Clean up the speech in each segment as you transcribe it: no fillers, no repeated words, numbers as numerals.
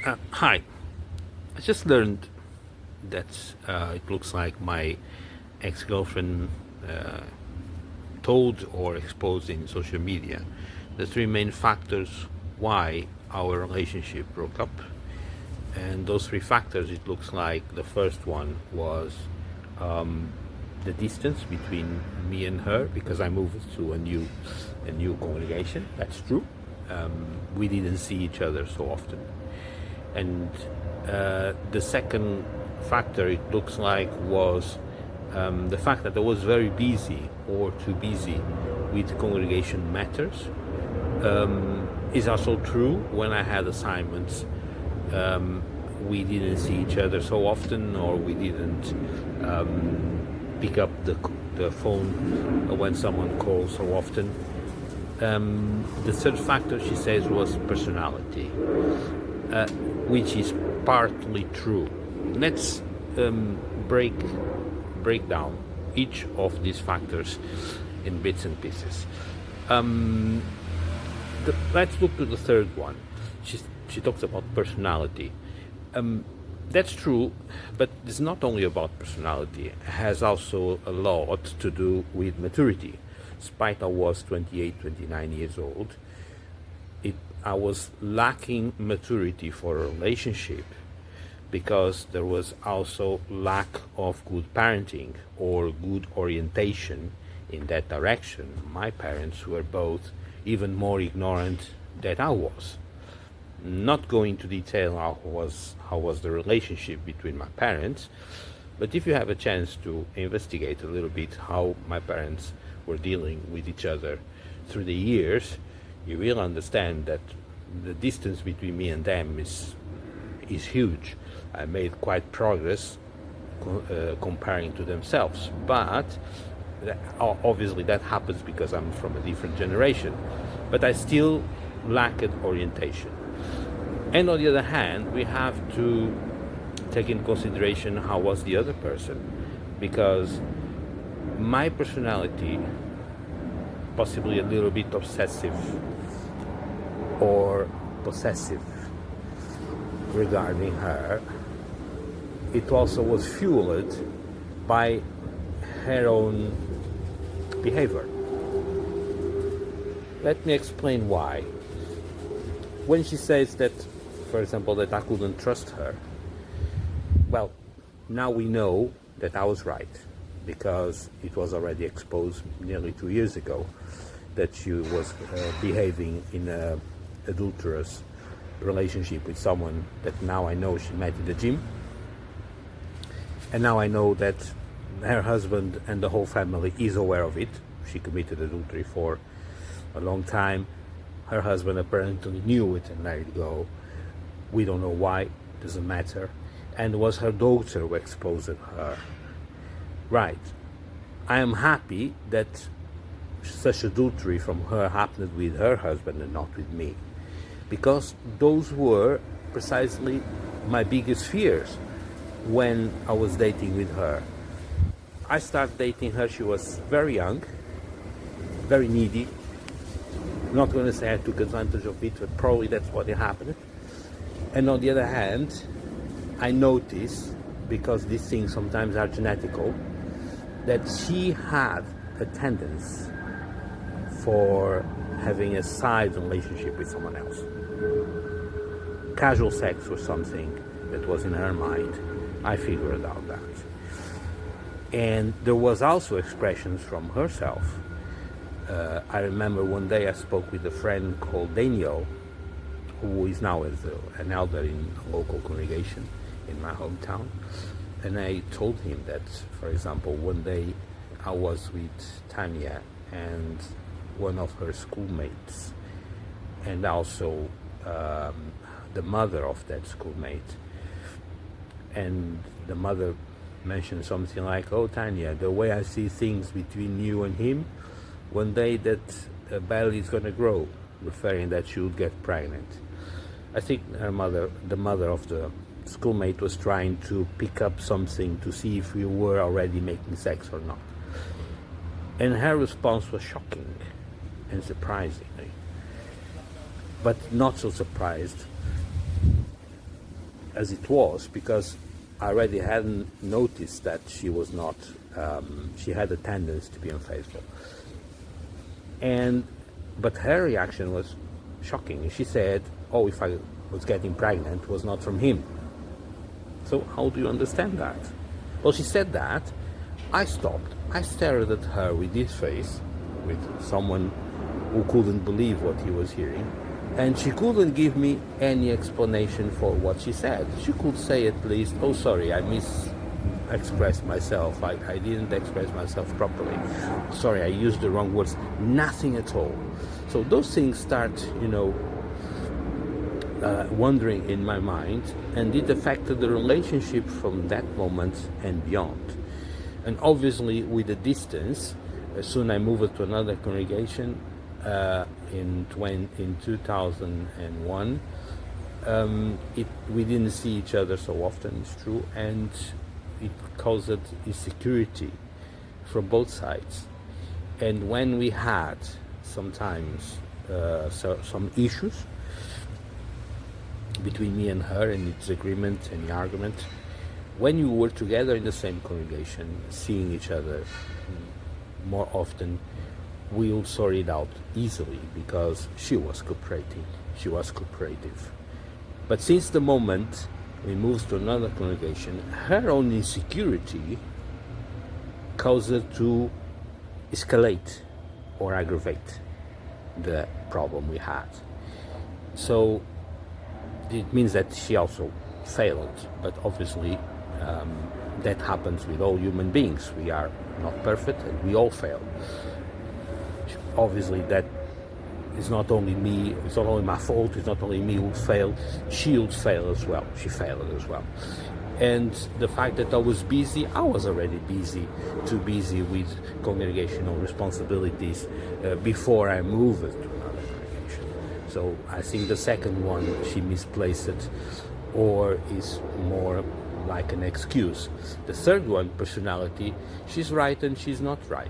Hi. I just learned that it looks like my ex-girlfriend uh, told or exposed in social media the three main factors why our relationship broke up. And those three factors, it looks like the first one was the distance between me and her because I moved to a new congregation. That's true. We didn't see each other so often. And the second factor, it looks like, was the fact that I was very busy or too busy with congregation matters. Is also true when I had assignments. We didn't see each other so often, or we didn't pick up the phone when someone calls so often. The third factor, she says, was personality, which is partly true. Let's break break down each of these factors in bits and pieces. Let's look to the third one. She talks about personality. That's true, but it's not only about personality. It has also a lot to do with maturity. Despite I was 28, 29 years old, I was lacking maturity for a relationship because there was also lack of good parenting or good orientation in that direction. My parents were both even more ignorant than I was. Not going to detail how was the relationship between my parents, but if you have a chance to investigate a little bit how my parents were dealing with each other through the years, you will understand that the distance between me and them is huge. I made quite progress comparing to themselves, but obviously that happens because I'm from a different generation. But I still lacked orientation. And on the other hand, we have to take in consideration how was the other person, because my personality, possibly a little bit obsessive or possessive regarding her, it also was fueled by her own behavior. Let me explain why. When she says that, for example, that I couldn't trust her, well, now we know that I was right, because it was already exposed nearly 2 years ago that she was behaving in an adulterous relationship with someone that now I know she met in the gym. And now I know that her husband and the whole family is aware of it. She committed adultery for a long time. Her husband apparently knew it and let it go. We don't know why, doesn't matter. And it was her daughter who exposed her. Right. I am happy that such adultery from her happened with her husband and not with me, because those were precisely my biggest fears when I was dating with her. I started dating her, she was very young, very needy. I'm not going to say I took advantage of it, but probably that's what happened. And on the other hand, I noticed, because these things sometimes are genetical, that she had a tendency for having a side relationship with someone else. Casual sex was something that was in her mind. I figured out that. And there was also expressions from herself. I remember one day I spoke with a friend called Daniel, who is now an elder in a local congregation in my hometown. And I told him that, for example, one day I was with Tanya and one of her schoolmates, and also the mother of that schoolmate. And the mother mentioned something like, "Oh, Tanya, the way I see things between you and him, one day that belly is going to grow," referring that she would get pregnant. I think the mother of the schoolmate, was trying to pick up something to see if we were already making sex or not. And her response was shocking and surprising, but not so surprised as it was, because I already hadn't noticed that she was not, she had a tendency to be unfaithful. But her reaction was shocking. She said, oh, if I was getting pregnant, it was not from him. So how do you understand that? Well, she said that. I stopped. I stared at her with this face, with someone who couldn't believe what he was hearing. And she couldn't give me any explanation for what she said. She could say at least, oh, sorry, I expressed myself. I didn't express myself properly. Sorry, I used the wrong words. Nothing at all. So those things start, wandering in my mind, and it affected the relationship from that moment and beyond. And obviously, with the distance, soon I moved to another congregation in 2001. We didn't see each other so often, it's true, and it caused insecurity from both sides. And when we had sometimes some issues between me and her, any disagreement, any argument, when you were together in the same congregation, seeing each other more often, we would sort it out easily because she was cooperating, she was cooperative. But since the moment we moved to another congregation, her own insecurity caused her to escalate or aggravate the problem we had. So it means that she also failed, but obviously that happens with all human beings. We are not perfect and we all fail. Obviously that is not only me, it's not only my fault, it's not only me who failed, she would fail as well, she failed as well. And the fact that I was busy, I was already busy, too busy with congregational responsibilities before I moved to another congregation. So I think the second one, she misplaced it, or is more like an excuse. The third one, personality, she's right and she's not right.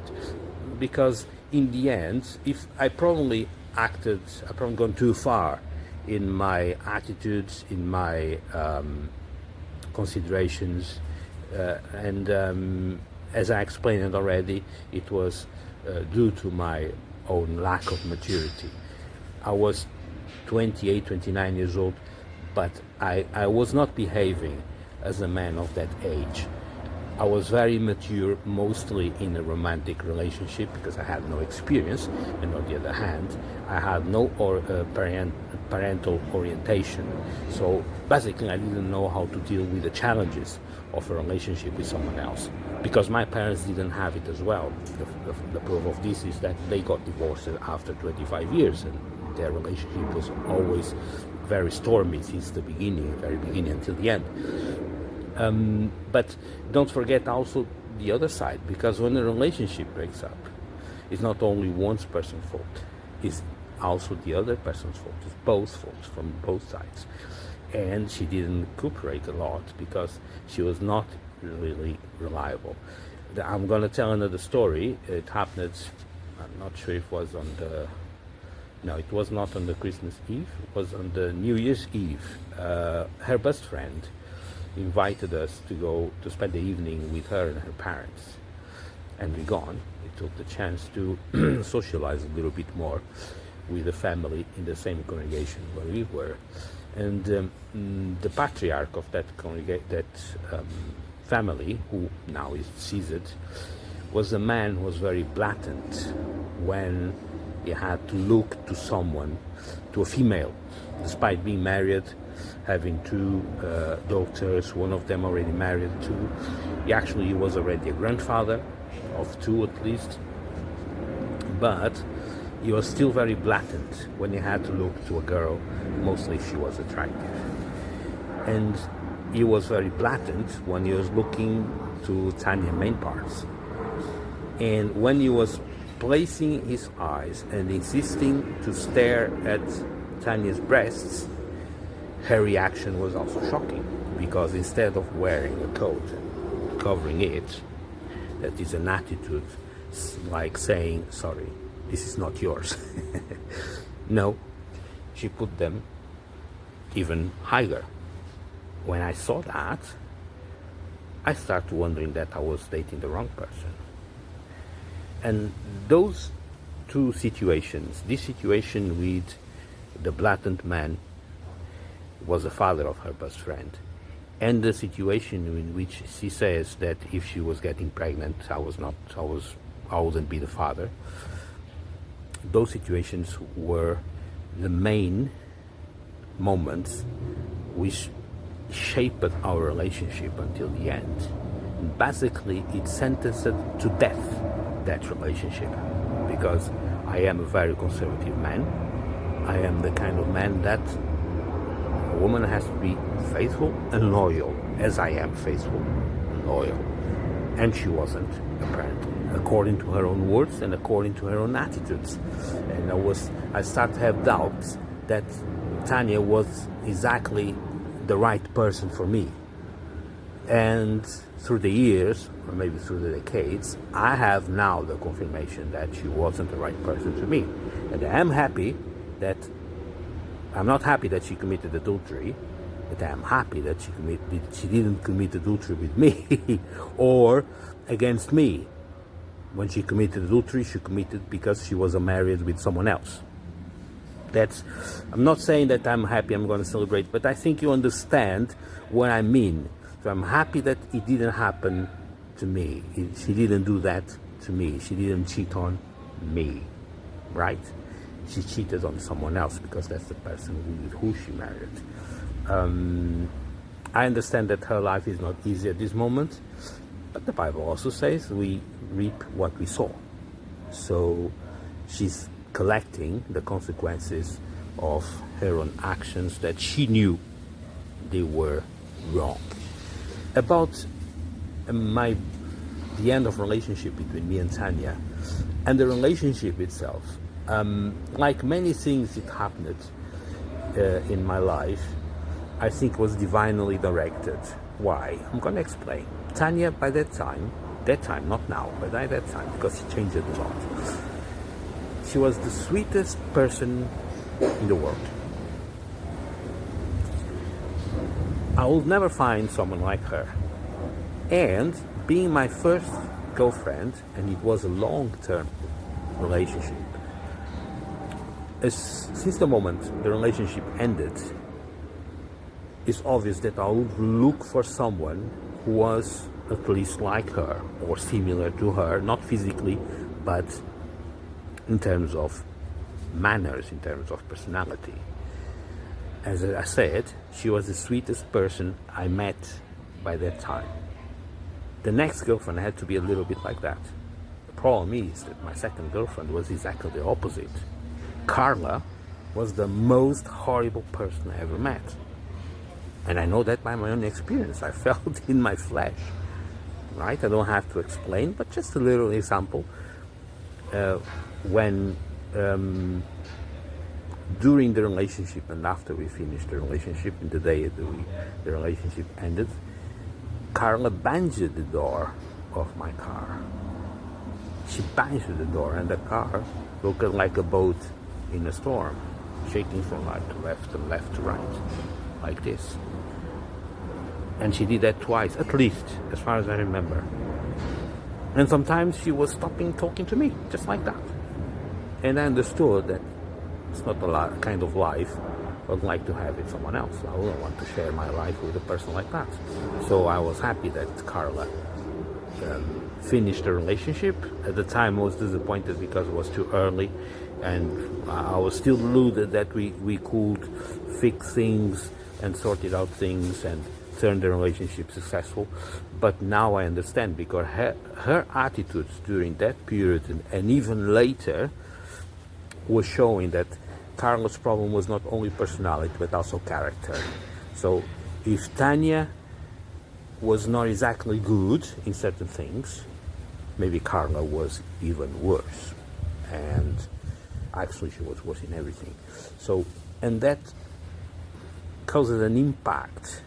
Because in the end, if I probably gone too far in my attitudes, in my considerations, and as I explained it already, it was due to my own lack of maturity. I was 28, 29 years old, but I was not behaving as a man of that age. I was very mature, mostly in a romantic relationship, because I had no experience, and on the other hand, I had no parental orientation. So basically, I didn't know how to deal with the challenges of a relationship with someone else, because my parents didn't have it as well. The proof of this is that they got divorced after 25 years, and their relationship was always very stormy since the very beginning until the end. But don't forget also the other side, because when a relationship breaks up, it's not only one person's fault, it's also the other person's fault. It's both faults from both sides. And she didn't cooperate a lot because she was not really reliable. I'm going to tell another story. It happened, I'm not sure if it was on it was not on the Christmas Eve, it was on the New Year's Eve. Her best friend invited us to go to spend the evening with her and her parents, and we gone. We took the chance to socialize a little bit more with the family in the same congregation where we were. And the patriarch of that family, who now is deceased, was a man who was very blatant when he had to look to someone, to a female, despite being married, having two daughters, one of them already married too. He was already a grandfather of two at least, but he was still very blatant when he had to look to a girl, mostly if she was attractive. And he was very blatant when he was looking to Tanya's main parts. And when he was placing his eyes and insisting to stare at Tanya's breasts, her reaction was also shocking, because instead of wearing a coat covering it, that is an attitude like saying, sorry, this is not yours. No, she put them even higher. when I saw that, I started wondering that I was dating the wrong person. And those two situations, this situation with the blatant man was the father of her best friend, and the situation in which she says that if she was getting pregnant, I wouldn't be the father. Those situations were the main moments which shaped our relationship until the end. And basically, it sentenced to death, that relationship, because I am a very conservative man. I am the kind of man that a woman has to be faithful and loyal, as I am faithful and loyal. And she wasn't, apparently, according to her own words and according to her own attitudes. And I started to have doubts that Tanya was exactly the right person for me. And through the years, or maybe through the decades, I have now the confirmation that she wasn't the right person to me. And I am happy that, I'm not happy that she committed adultery, but I am happy that she didn't commit adultery with me or against me. When she committed adultery, she committed because she was married with someone else. I'm not saying that I'm happy, I'm going to celebrate, but I think you understand what I mean. So I'm happy that it didn't happen to me. She didn't do that to me. She didn't cheat on me, right? She cheated on someone else because that's the person with who she married. I understand that her life is not easy at this moment, but the Bible also says we reap what we sow. So she's collecting the consequences of her own actions that she knew they were wrong. About the end of relationship between me and Tanya, and the relationship itself, like many things that happened in my life, I think was divinely directed. Why? I'm going to explain. Tanya, by that time, not now, but by that time, because she changed it a lot, she was the sweetest person in the world. I will never find someone like her. And being my first girlfriend, and it was a long-term relationship, since the moment the relationship ended, it's obvious that I would look for someone who was at least like her or similar to her, not physically, but in terms of manners, in terms of personality. As I said, she was the sweetest person I met by that time. The next girlfriend had to be a little bit like that. The problem is that my second girlfriend was exactly the opposite. Carla was the most horrible person I ever met. And I know that by my own experience. I felt it in my flesh, right? I don't have to explain, but just a little example. When during the relationship and after we finished the relationship, in the day that the relationship ended, Carla banged the door of my car. She banged the door, and the car looked like a boat in a storm, shaking from right to left and left to right, like this. And she did that twice, at least, as far as I remember. And sometimes she was stopping talking to me, just like that. And I understood that it's not the kind of life I would like to have with someone else. I wouldn't want to share my life with a person like that. So I was happy that Carla finished the relationship. At the time I was disappointed because it was too early, and I was still deluded that we could fix things and sort it out things and turn the relationship successful. But now I understand, because her attitudes during that period and even later was showing that Carla's problem was not only personality but also character. So if Tanya was not exactly good in certain things, maybe Carla was even worse, and actually she was worse in everything. So, and that causes an impact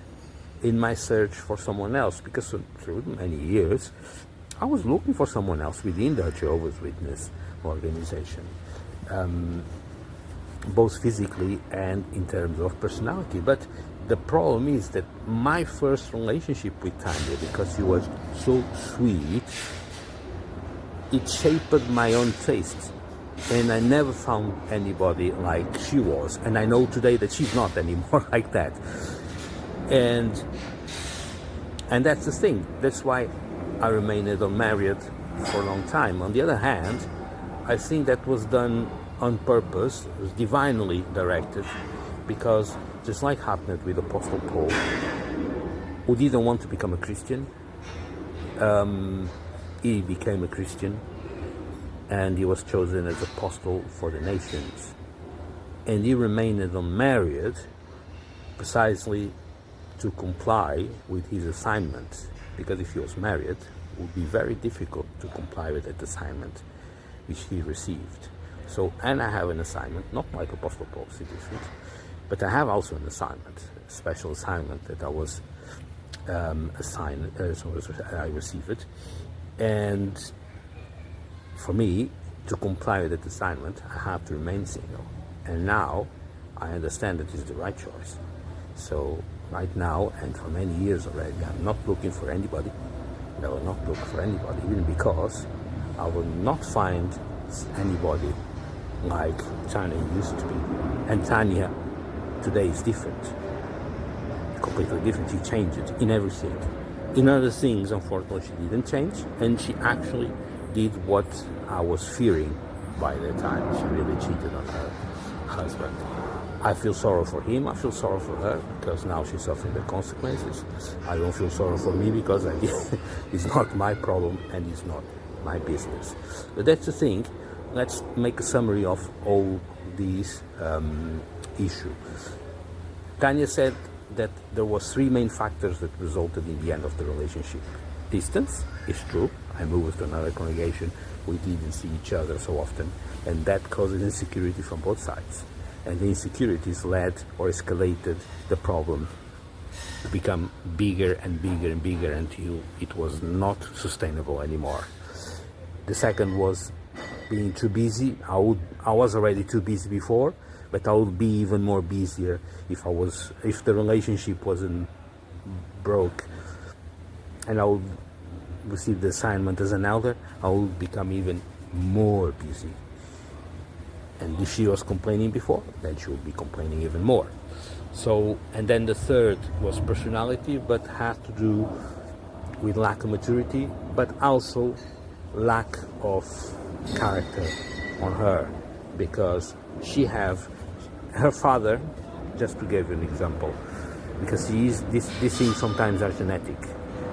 in my search for someone else, because through many years I was looking for someone else within the Jehovah's Witness organization. both physically and in terms of personality. But the problem is that my first relationship with Tanya, because she was so sweet, it shaped my own taste. And I never found anybody like she was. And I know today that she's not anymore like that. And that's the thing. That's why I remained unmarried for a long time. On the other hand, I think that was done on purpose, was divinely directed, because just like happened with Apostle Paul, who didn't want to become a Christian, he became a Christian, and he was chosen as apostle for the nations. And he remained unmarried precisely to comply with his assignment, because if he was married, it would be very difficult to comply with that assignment which he received. So, and I have an assignment, not like Apostle Paul, it's different, but I have also an assignment, a special assignment that I was assigned, so I received it. And for me to comply with that assignment, I have to remain single. And now I understand that it's the right choice. So right now, and for many years already, I'm not looking for anybody. I will not look for anybody, even because I will not find anybody like Tanya used to be. And Tanya today is different, completely different. She changed in everything. In other things, unfortunately, she didn't change, and she actually did what I was fearing by that time. She really cheated on her husband. I feel sorrow for him, I feel sorrow for her, because now she's suffering the consequences. I don't feel sorrow for me, because it's not my problem and it's not my business. But that's the thing. Let's make a summary of all these issues. Tanya said that there was 3 main factors that resulted in the end of the relationship. Distance is true. I moved to another congregation. We didn't see each other so often, and that causes insecurity from both sides. And the insecurities led or escalated the problem to become bigger and bigger and bigger until it was not sustainable anymore. The second was being too busy. I was already too busy before, but I would be even more busier if the relationship wasn't broke, and I would receive the assignment as an elder. I would become even more busy. And if she was complaining before, then she would be complaining even more. So, and then the third was personality, but had to do with lack of maturity, but also lack of character on her, because her father, just to give you an example, because these things sometimes are genetic.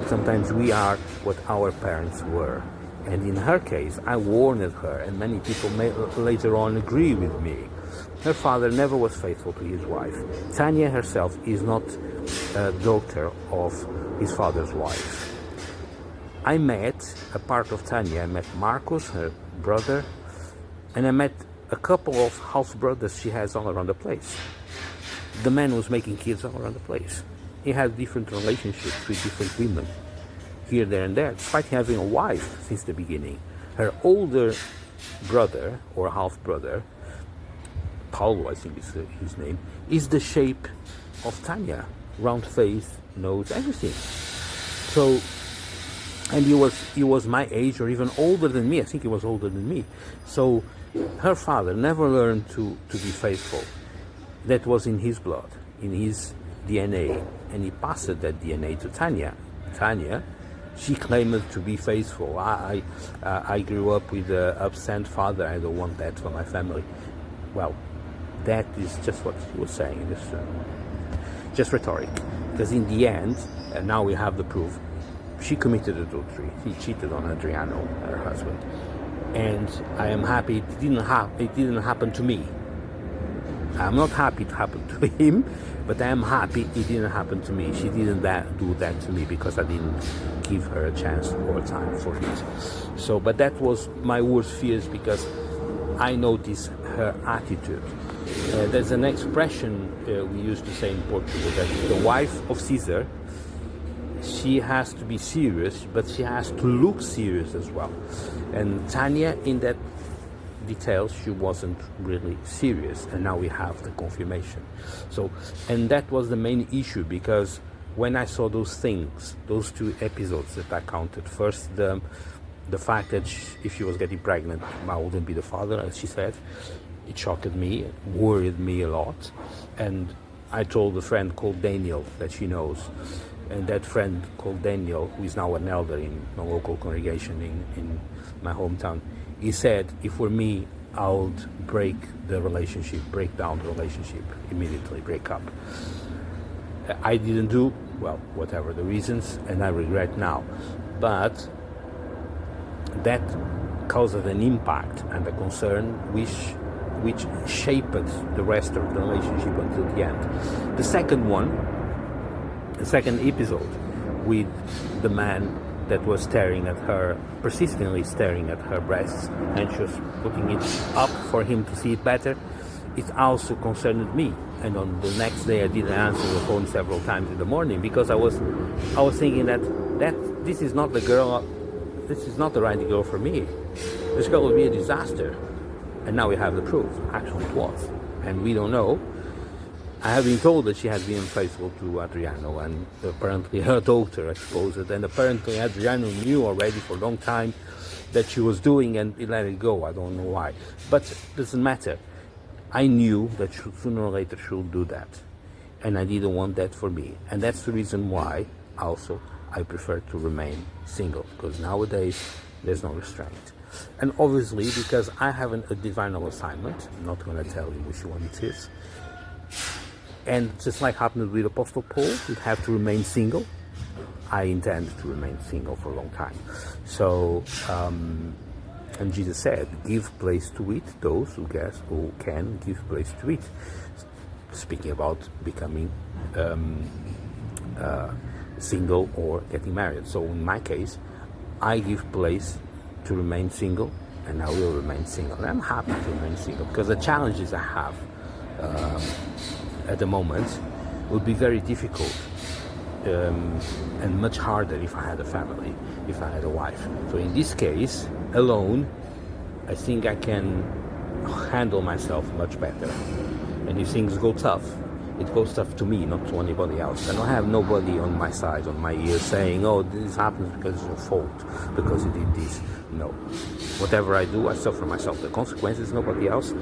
Sometimes we are what our parents were. And in her case, I warned her, and many people may later on agree with me. Her father never was faithful to his wife. Tanya herself is not a daughter of his father's wife. I met a part of Tanya. I met Marcos, her brother, and I met a couple of half brothers she has all around the place. The man was making kids all around the place. He had different relationships with different women, here, there, and there, despite having a wife since the beginning. Her older brother, or half-brother, Paulo, I think is his name, is the shape of Tanya. Round face, nose, everything. So, and he was my age, or even older than me. I think he was older than me. So, her father never learned to be faithful. That was in his blood, in his DNA, and he passed that DNA to Tanya. Tanya, she claimed to be faithful. I grew up with an absent father. I don't want that for my family. Well, that is just what she was saying. Just rhetoric. Because in the end, and now we have the proof, she committed adultery. He cheated on Adriano, her husband. And I am happy it didn't happen to me. I'm not happy it happened to him, but I am happy it didn't happen to me. She didn't do that to me because I didn't give her a chance or a time for it. So, but that was my worst fears, because I noticed her attitude. There's an expression we used to say in Portugal, that the wife of Caesar, she has to be serious, but she has to look serious as well. And Tanya, in that details, she wasn't really serious, and now we have the confirmation. So, and that was the main issue, because when I saw those things, those two episodes that I counted, first the fact that if she was getting pregnant, I wouldn't be the father, as she said, it shocked me, it worried me a lot. And I told a friend called Daniel that she knows, and that friend called Daniel, who is now an elder in a local congregation in my hometown, he said, if were me, I would break down the relationship immediately, break up. I didn't do, well, whatever the reasons, and I regret now. But that caused an impact and a concern which shaped the rest of the relationship until the end. The second episode with the man that was staring at her, persistently staring at her breasts, and she was putting it up for him to see it better, it also concerned me. And on the next day I didn't answer the phone several times in the morning, because I was thinking that this is not the girl, this is not the right girl for me. This girl will be a disaster. And now we have the proof. Actually it was. And we don't know. I have been told that she has been faithful to Adriano, and apparently her doctor exposed it, and apparently Adriano knew already for a long time that she was doing, and he let it go. I don't know why. But it doesn't matter. I knew that sooner or later she would do that. And I didn't want that for me. And that's the reason why also I prefer to remain single, because nowadays there's no restraint. And obviously, because I have a divinal assignment, I'm not going to tell you which one it is. And just like happened with Apostle Paul, you have to remain single. I intend to remain single for a long time. So, and Jesus said, give place to it, those who can give place to it. Speaking about becoming single or getting married. So in my case, I give place to remain single, and I will remain single. And I'm happy to remain single, because the challenges I have at the moment would be very difficult and much harder if I had a family, if I had a wife. So in this case, alone, I think I can handle myself much better. And if things go tough, it goes tough to me, not to anybody else. I don't have nobody on my side, on my ear, saying, oh, this happens because it's your fault, because you did this. No. Whatever I do, I suffer myself. The consequences, nobody else.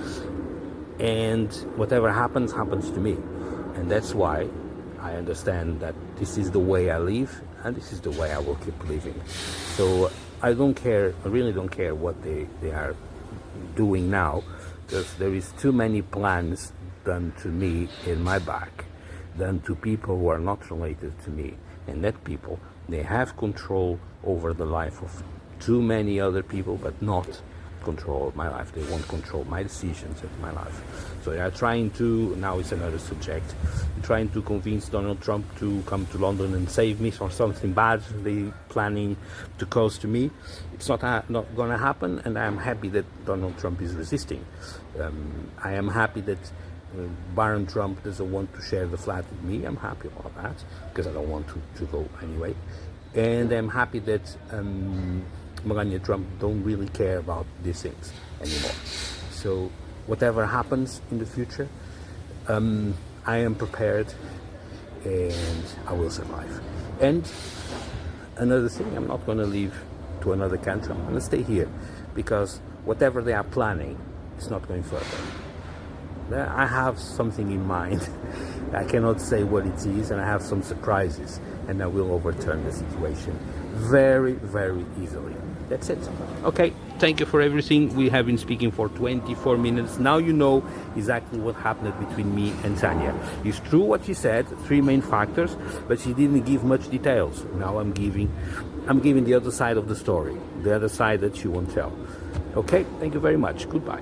And whatever happens, happens to me. And that's why I understand that this is the way I live, and this is the way I will keep living. So I don't care, I really don't care what they are doing now, because there is too many plans done to me in my back, done to people who are not related to me. And that people, they have control over the life of too many other people, but not control of my life. They won't control my decisions of my life. So they are trying to, now it's another subject, trying to convince Donald Trump to come to London and save me from something bad they planning to cause to me. It's not going to happen, and I'm happy that Donald Trump is resisting. I am happy that Baron Trump doesn't want to share the flat with me. I'm happy about that, because I don't want to go anyway. And I'm happy that Melania Trump don't really care about these things anymore. So whatever happens in the future, I am prepared, and I will survive. And another thing, I'm not going to leave to another country. I'm going to stay here, because whatever they are planning, it's not going further. I have something in mind. I cannot say what it is, and I have some surprises, and I will overturn the situation very, very easily. That's it. Okay, thank you for everything. We have been speaking for 24 minutes. Now you know exactly what happened between me and Tanya. It's true what she said, 3 main factors, but she didn't give much details. Now I'm giving the other side of the story, the other side that she won't tell. Okay, thank you very much. Goodbye.